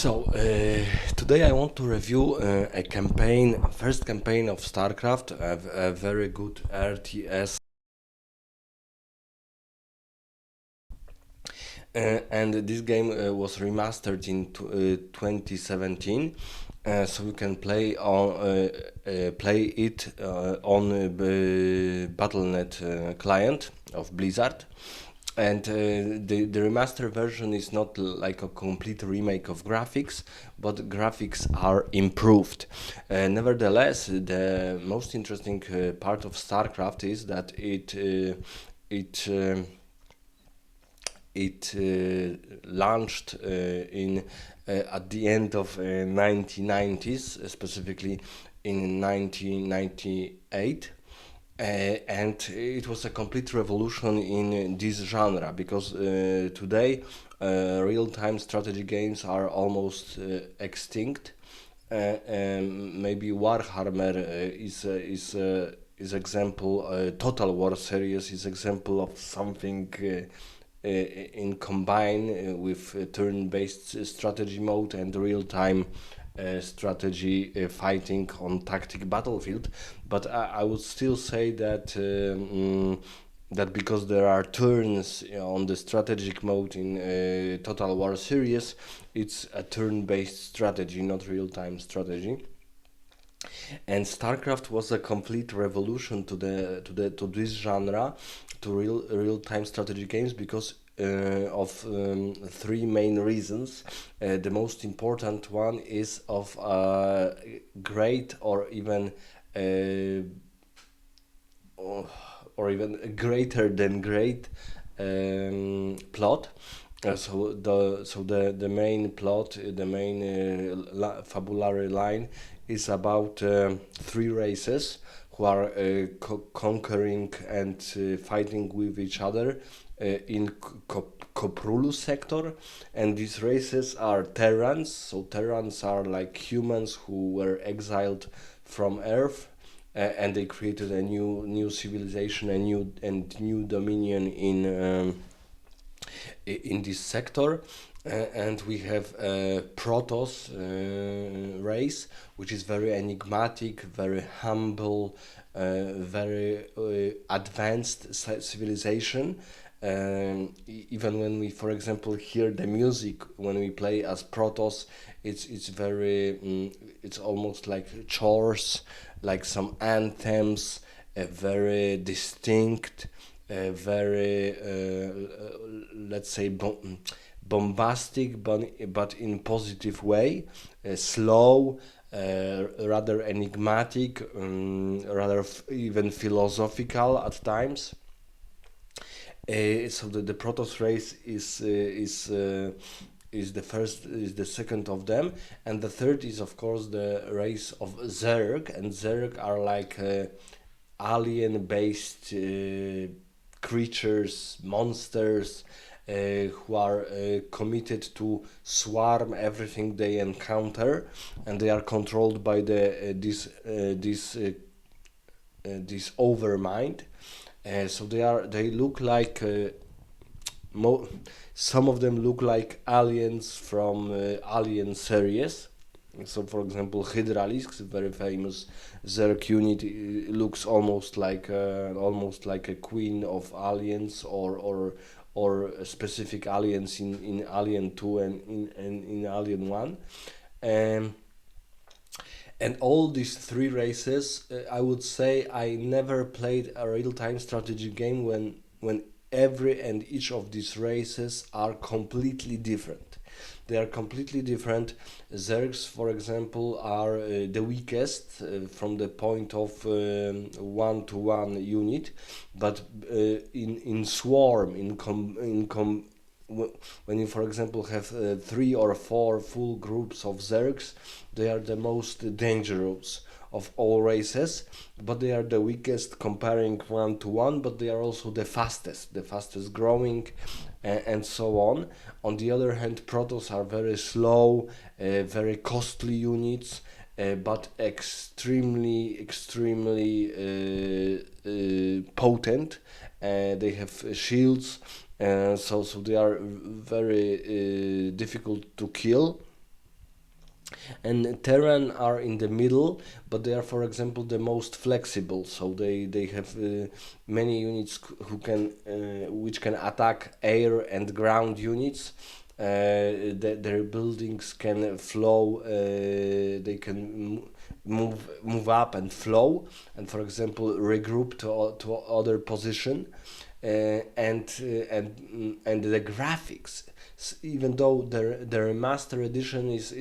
Today I want to review a campaign, first campaign of Starcraft, a very good RTS, and this game was remastered in 2017, so you can play it on Battle.net client of Blizzard. And the remaster version is not like a complete remake of graphics, but graphics are improved. Nevertheless, the most interesting part of StarCraft is that it launched in at the end of 1990s, specifically in 1998. And it was a complete revolution in this genre because today real-time strategy games are almost extinct. Maybe Warhammer is example. Total War series is example of something in combine with turn-based strategy mode and real-time strategy fighting on tactic battlefield. But I would still say that that because there are turns on the strategic mode in Total War series, it's a turn-based strategy, not real-time strategy. And StarCraft was a complete revolution to this genre, to real-time strategy games, because of three main reasons. The most important one is of great or even greater than great plot. The main plot, the main fabulary line is about three races who are conquering and fighting with each other in Koprulu sector, and these races are Terrans. So Terrans are like humans who were exiled from Earth, and they created a new civilization, a new dominion in this sector. And we have Protoss race, which is very enigmatic, very humble, very advanced civilization. Even when we, for example, hear the music when we play as Protoss, it's very it's almost like chores, like some anthems, very distinct, very let's say bombastic, but in positive way, slow, rather enigmatic, rather even philosophical at times. So the Protoss race is the second of them, and the third is of course the race of Zerg, and Zerg are like alien-based creatures, monsters, who are committed to swarm everything they encounter, and they are controlled by this overmind. So they look like some of them look like aliens from Alien series. So, for example, Hydralisk, very famous Zerg unit, looks almost like a queen of aliens, or specific aliens in Alien 2 and in Alien 1. Um, and all these three races, I would say I never played a real-time strategy game when every and each of these races are completely different. They are completely different. Zergs, for example, are the weakest from the point of one-to-one unit, but in swarm, when you, for example, have three or four full groups of Zergs, they are the most dangerous of all races, but they are the weakest comparing one to one, but they are also the fastest growing, and so on. On the other hand, Protoss are very slow, very costly units, but extremely potent. They have shields, so they are very difficult to kill. and Terran are in the middle, but they are, for example, the most flexible. So they have many units who can which can attack air and ground units. Their buildings can flow. They can move up and flow, and for example, regroup to other position. And the graphics, even though their master edition is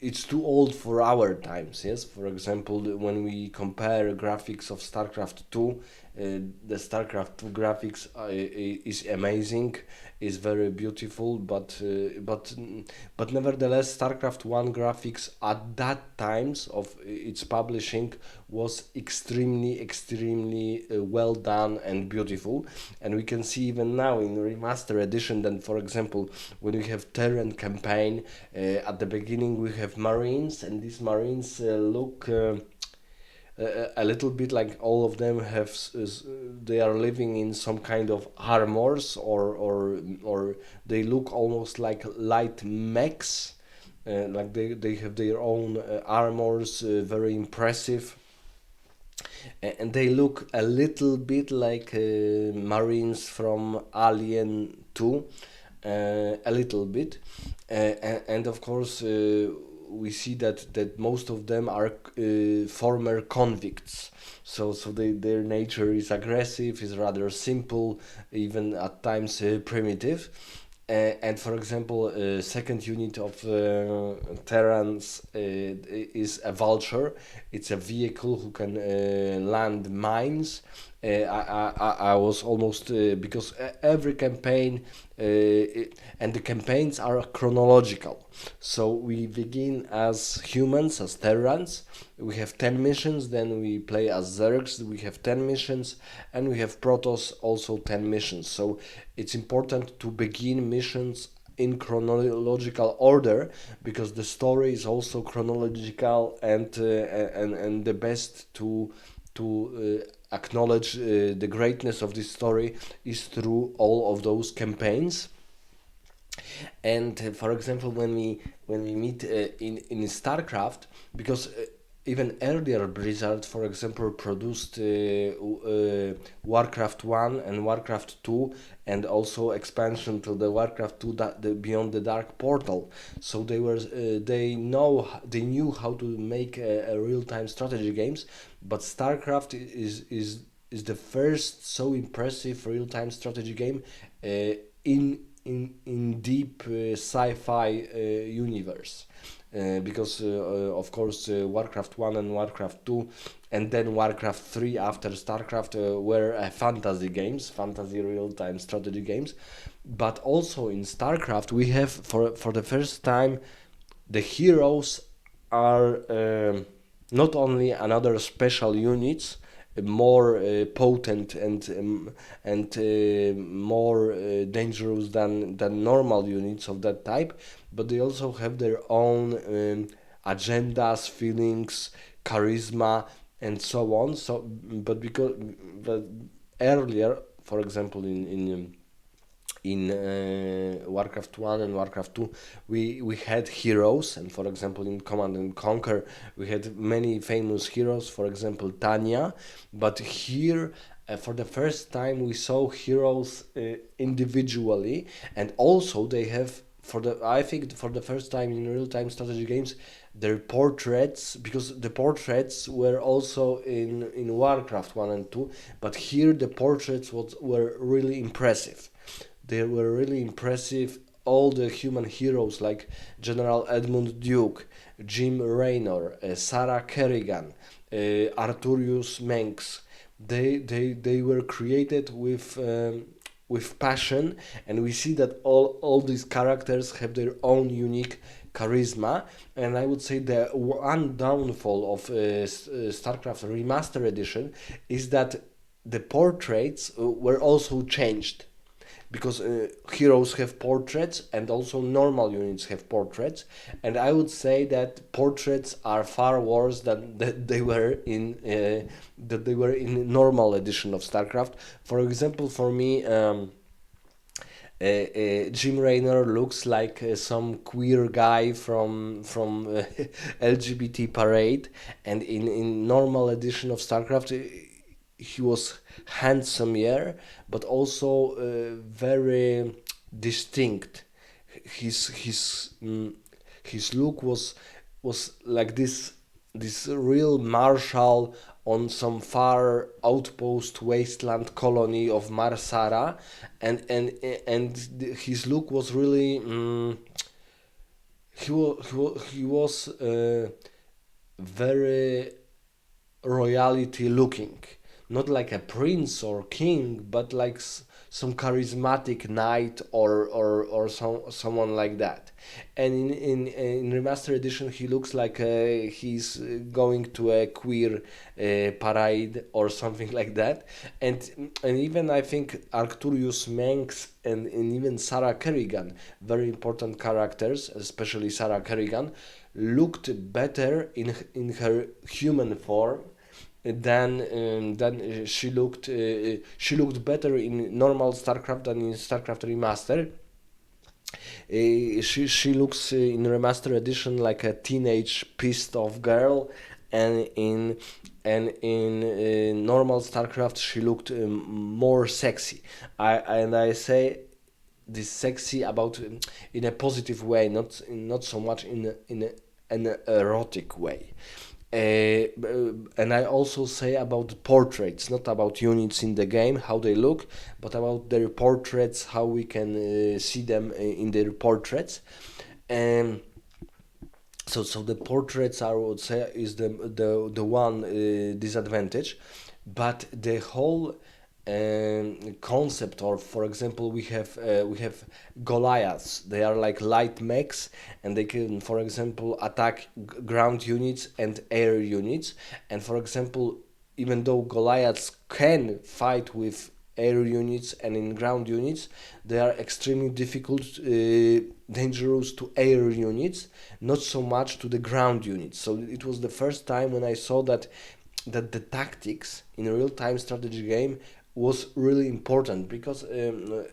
it's too old for our times. Yes, for example, when we compare graphics of Starcraft 2, the Starcraft 2 graphics is amazing, is very beautiful, but nevertheless, Starcraft 1 graphics at that times of its publishing was extremely well done and beautiful. And we can see even now in remaster edition that, for example, when we have Terran campaign, at the beginning we have Marines, and these Marines look a little bit like all of them have they are living in some kind of armors, or they look almost like light mechs, like they have their own armors, very impressive, and they look a little bit like Marines from Alien 2, a little bit, and of course we see that most of them are former convicts. So their nature is aggressive, is rather simple, even at times primitive. And for example, second unit of Terrans is a vulture. It's a vehicle who can land mines. I was almost because every campaign and the campaigns are chronological. So we begin as humans, as Terrans. We have 10 missions, then we play as Zergs. We have 10 missions, and we have Protoss also 10 missions. So it's important to begin missions in chronological order, because the story is also chronological, and the best to acknowledge the greatness of this story is through all of those campaigns. And for example, when we meet in Starcraft, because even earlier Blizzard, for example, produced Warcraft 1 and Warcraft 2, and also expansion to the Warcraft 2, the Beyond the Dark portal. So they knew how to make a real time strategy games, but Starcraft is the first so impressive real time strategy game in deep sci-fi universe, because of course Warcraft 1 and Warcraft 2, and then Warcraft 3 after Starcraft were fantasy games, fantasy real-time strategy games. But also in Starcraft we have, for the first time, the heroes are not only another special units, more potent and more dangerous than normal units of that type, but they also have their own agendas, feelings, charisma, and so on. So, but earlier, for example, in Warcraft 1 and Warcraft 2, we had heroes, and for example in Command and Conquer we had many famous heroes, for example Tanya. But here, for the first time, we saw heroes individually, and also they have, I think for the first time in real-time strategy games, their portraits, because the portraits were also in Warcraft 1 and 2, but here the portraits were really impressive. They were really impressive. All the human heroes like General Edmund Duke, Jim Raynor, Sarah Kerrigan, Arturius Mengs, they were created with passion, and we see that all these characters have their own unique charisma. And I would say the one downfall of StarCraft Remaster Edition is that the portraits were also changed, because heroes have portraits and also normal units have portraits, and I would say that portraits are far worse than that they were in normal edition of StarCraft. For example, for me, Jim Raynor looks like some queer guy from LGBT parade, and in normal edition of StarCraft, he was handsome, yeah, but also very distinct. His look was like this real marshal on some far outpost wasteland colony of Marsara, and his look was really he was very royalty looking, not like a prince or king, but like some charismatic knight or someone like that. And in remaster edition, he looks like he's going to a queer parade or something like that. And even I think Arcturus Mengs and even Sarah Kerrigan, very important characters, especially Sarah Kerrigan, looked better in her human form than she looked better in normal StarCraft than in StarCraft Remaster. She looks in Remaster Edition like a teenage pissed off girl, and in normal StarCraft she looked more sexy. I say this sexy about in a positive way, not so much an erotic way. And I also say about portraits, not about units in the game, how they look, but about their portraits, how we can see them in their portraits. And so the portraits, I would say, is the one disadvantage, but the whole concept, or for example, we have Goliaths. They are like light mechs, and they can, for example, attack ground units and air units. And for example, even though Goliaths can fight with air units and in ground units, they are extremely difficult, dangerous to air units, not so much to the ground units. So it was the first time when I saw that the tactics in a real-time strategy game was really important, because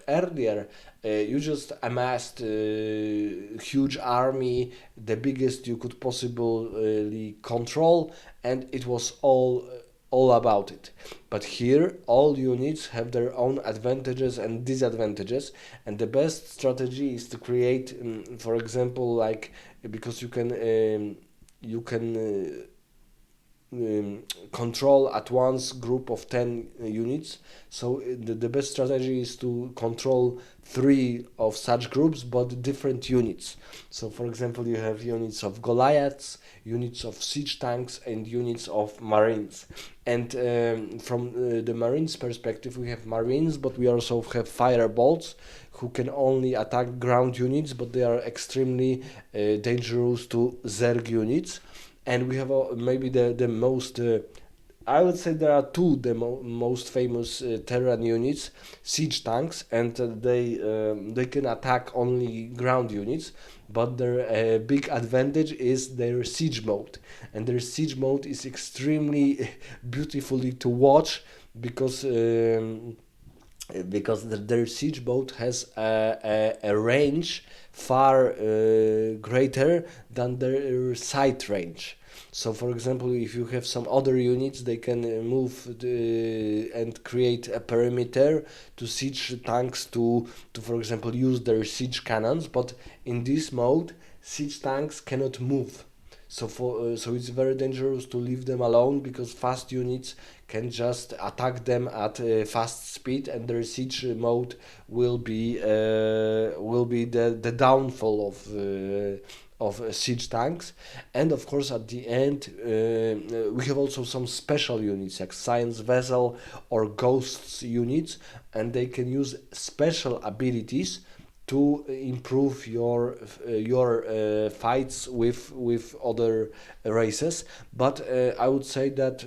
earlier you just amassed a huge army, the biggest you could possibly control, and it was all about it. But here, all units have their own advantages and disadvantages, and the best strategy is to create, for example, like, because you can control at once group of 10 units. So the best strategy is to control three of such groups, but different units. So for example, you have units of Goliaths, units of siege tanks, and units of marines. And from the marines perspective, we have marines, but we also have firebolts who can only attack ground units, but they are extremely dangerous to Zerg units. And we have maybe the most I would say there are two most famous Terran units, siege tanks, and they can attack only ground units. But their big advantage is their siege mode, and their siege mode is extremely beautifully to watch, because their siege boat has a range far greater than their sight range. So, for example, if you have some other units, they can move and create a perimeter to siege tanks to, for example, use their siege cannons. But in this mode, siege tanks cannot move. So it's very dangerous to leave them alone, because fast units can just attack them at fast speed, and their siege mode will be the downfall of siege tanks. And of course, at the end, we have also some special units like science vessel or ghosts units, and they can use special abilities to improve your fights with other races. But I would say that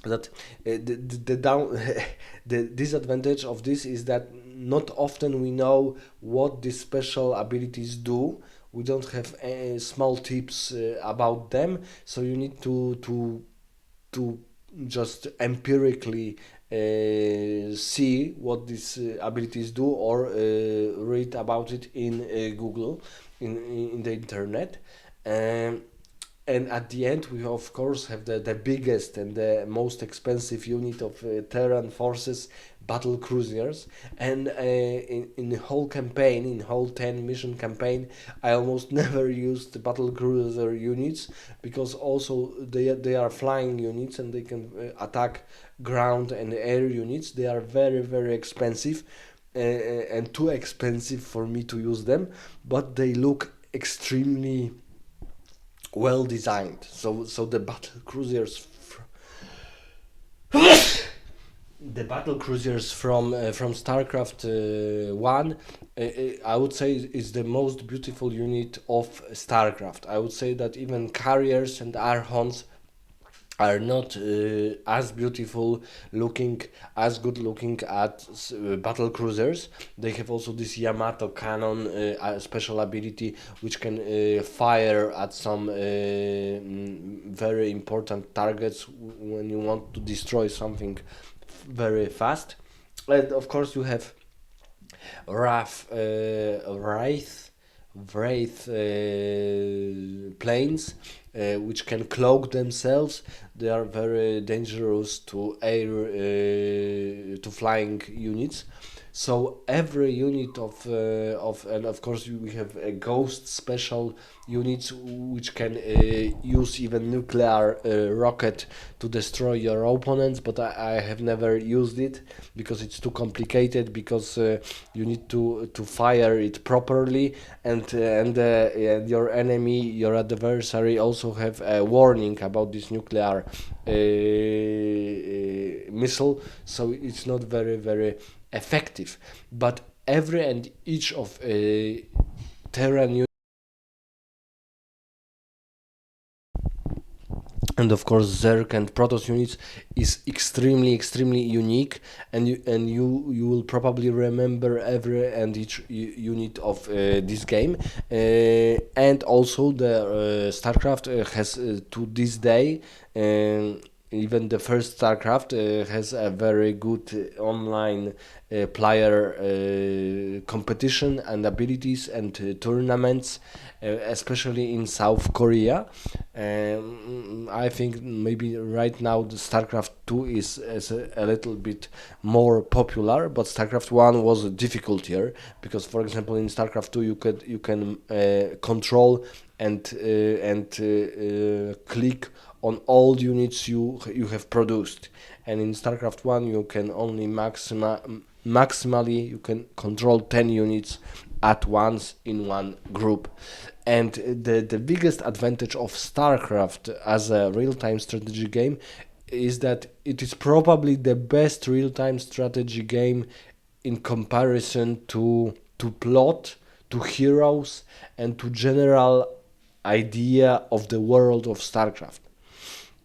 the down the disadvantage of this is that not often we know what these special abilities do. We don't have small tips about them, so you need to just empirically see what these abilities do or read about it in Google, in the internet. Um, and at the end, we of course have the biggest and the most expensive unit of Terran forces, battle cruisers. And in the whole campaign, in whole 10 mission campaign, I almost never used the battle cruiser units, because also they are flying units and they can attack ground and air units. They are very very expensive, and too expensive for me to use them, but they look extremely well designed. So the battle cruisers, the battle cruisers from Starcraft One, I would say is the most beautiful unit of Starcraft. I would say that even carriers and archons are not as beautiful looking, as good looking as battle cruisers. They have also this Yamato cannon special ability, which can fire at some very important targets when you want to destroy something very fast. And of course you have Wrath, Wraith planes, which can cloak themselves. They are very dangerous to air, to flying units. So every unit of and of course we have a ghost special units which can use even nuclear rocket to destroy your opponents, but I have never used it because it's too complicated, because you need to fire it properly, and your enemy, your adversary also have a warning about this nuclear missile, so it's not very very effective. But every and each of Terran and of course Zerg and Protoss units is extremely unique, and you will probably remember every and each unit of this game. And also the Starcraft has to this day, even the first Starcraft has a very good online player competition and abilities and tournaments, especially in South Korea. I think maybe right now the Starcraft 2 is a little bit more popular, but Starcraft 1 was a difficult year, because for example in Starcraft 2 you can control and click on all units you have produced, and in Starcraft 1 you can only maximally you can control 10 units at once in one group. And the biggest advantage of Starcraft as a real-time strategy game is that it is probably the best real-time strategy game in comparison to plot, to heroes, and to general idea of the world of Starcraft.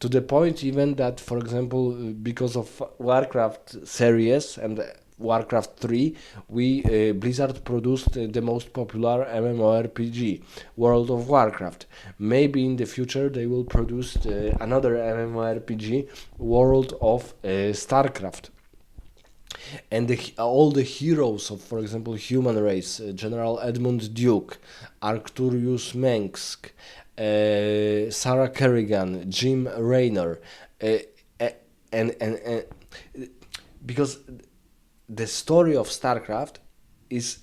To the point even that, for example, because of Warcraft series and Warcraft 3, we Blizzard produced the most popular MMORPG, World of Warcraft. Maybe in the future they will produce another MMORPG, World of Starcraft. And all the heroes of, for example, human race, General Edmund Duke, Arcturus Mengsk, Sarah Kerrigan, Jim Raynor, uh, and because the story of Starcraft is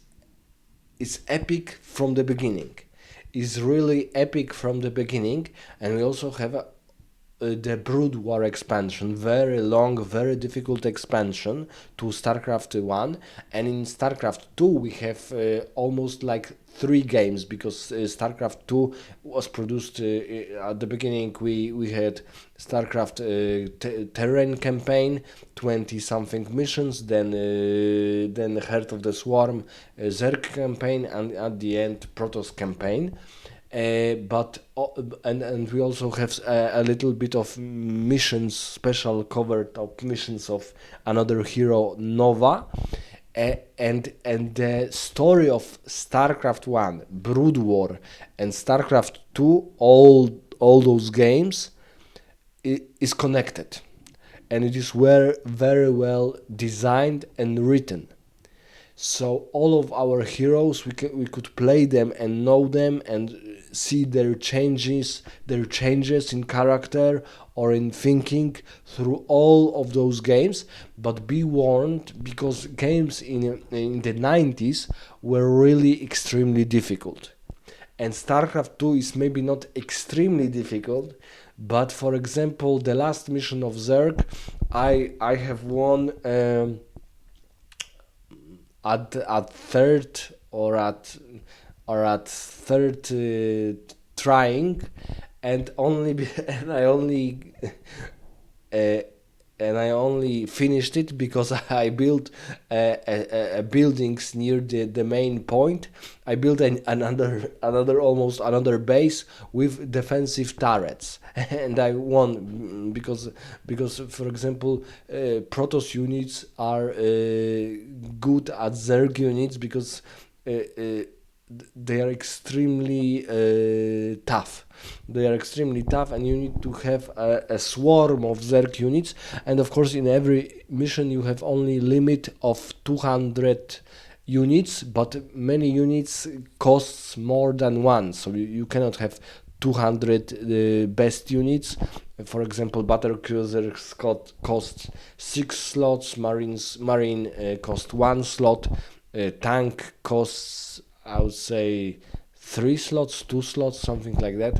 is epic from the beginning, is really epic from the beginning, and we also have the Brood War expansion, very long, very difficult expansion to StarCraft 1, and in StarCraft 2 we have almost like 3 games, because StarCraft 2 was produced at the beginning. We had StarCraft Terrain campaign, 20 something missions, then Heart of the Swarm Zerg campaign, and at the end Protoss campaign. But and we also have a little bit of missions, special covered up missions of another hero, Nova. And the story of StarCraft 1, Brood War, and StarCraft 2, all those games is connected. and it is very well designed and written. So all of our heroes, we could play them and know them and see their changes in character or in thinking through all of those games. But be warned, because games in the 90s were really extremely difficult. And StarCraft 2 is maybe not extremely difficult, but for example, the last mission of Zerg, I have won at third or at third trying, and and uh, I only finished it because I built buildings near the main point. I built another almost another base with defensive turrets, and I won because for example, Protoss units are good at Zerg units because they are extremely tough. They are extremely tough, and you need to have a swarm of Zerg units. And of course, in every mission, you have only limit of 200 units, but many units costs more than one, so you cannot have 200 best units. For example, battle cruisers cost 6 slots, marine cost 1 slot, tank costs, I would say, 3 slots, 2 slots, something like that.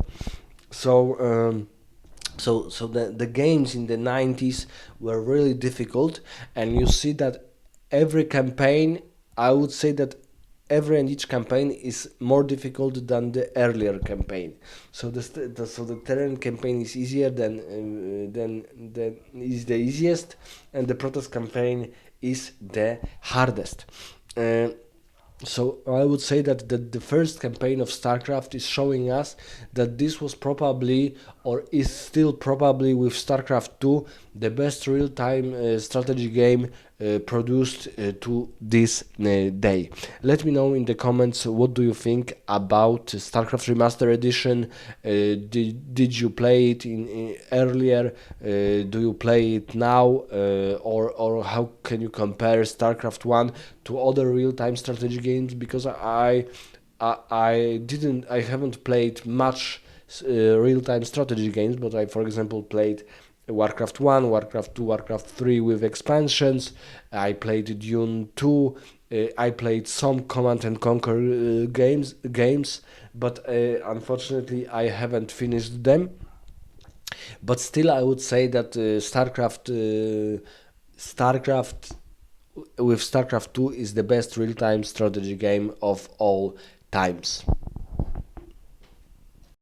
So so the games in the 90s were really difficult, and you see that every campaign, I would say that every and each campaign is more difficult than the earlier campaign. So the Terran campaign is easier than is the easiest, and the Protoss campaign is the hardest. Uh, so I would say that the first campaign of StarCraft is showing us that this was probably, or is still probably with StarCraft 2, the best real-time strategy game produced to this day. Let me know in the comments what do you think about StarCraft Remaster Edition. Did you play it in earlier? Do you play it now? Or how can you compare StarCraft 1 to other real-time strategy games? Because I haven't played much real-time strategy games, but I, for example, played Warcraft 1, Warcraft 2, Warcraft 3 with expansions. I played Dune 2. I played some Command and Conquer games, but unfortunately I haven't finished them. But still, I would say that StarCraft with StarCraft 2 is the best real-time strategy game of all times.